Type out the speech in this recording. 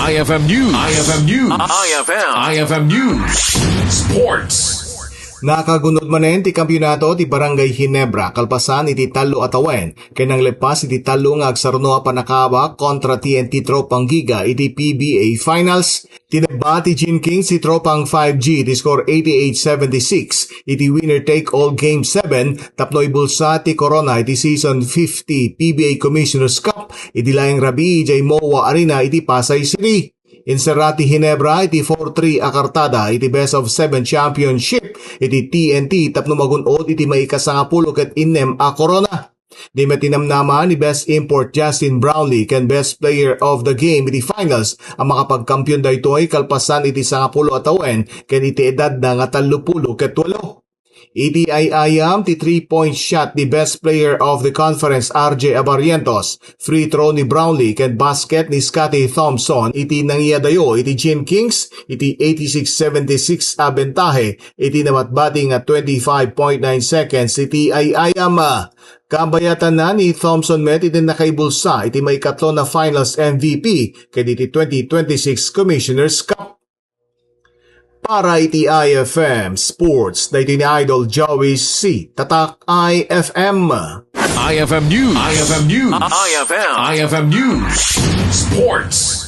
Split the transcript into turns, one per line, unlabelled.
IFM News. IFM News. IFM News. Sports.
Nakagunod manen ti kampyonato ti Barangay Ginebra kalpasan iti talo atawen kenang lepas iti talo nga agsarno panakaba kontra TNT Tropang Giga iti PBA Finals. Tinaba ti Gene Kings si Tropang 5G ti score 88-76 iti winner take all game 7 tapno ibulsa ti Corona iti season 50 PBA Commissioners Cup iti laing Rabi ijay Mowa Arena iti Pasay City. Inserati Ginebra iti 4-3 akartada iti best of 7 championship iti TNT tapno magunod iti maikasangapulo ket innem a Corona. Di matinamnaman ni Best Import Justin Brownlee ken Best Player of the Game iti finals ang makapagkampiyon daytoy kalpasan iti 10 atawen ken iti edad na nga 30 ket 8. Iti ay ayam ti 3-point shot ni Best Player of the Conference RJ Abarrientos, free throw ni Brownlee ken basket ni Scotty Thompson iti nangyadayo iti Gene Kings iti 86-76 a bentahe iti namatbating at 25.9 seconds iti ay ayam. Kabayatan na ni Thompson met iti nakaibulsa iti may katlo na finals MVP ken iti 2026 Commissioners Cup. Para iti IFM Sports, na iti ni Idol Joey C. Tatak IFM.
IFM News. IFM News. IFM News. Sports.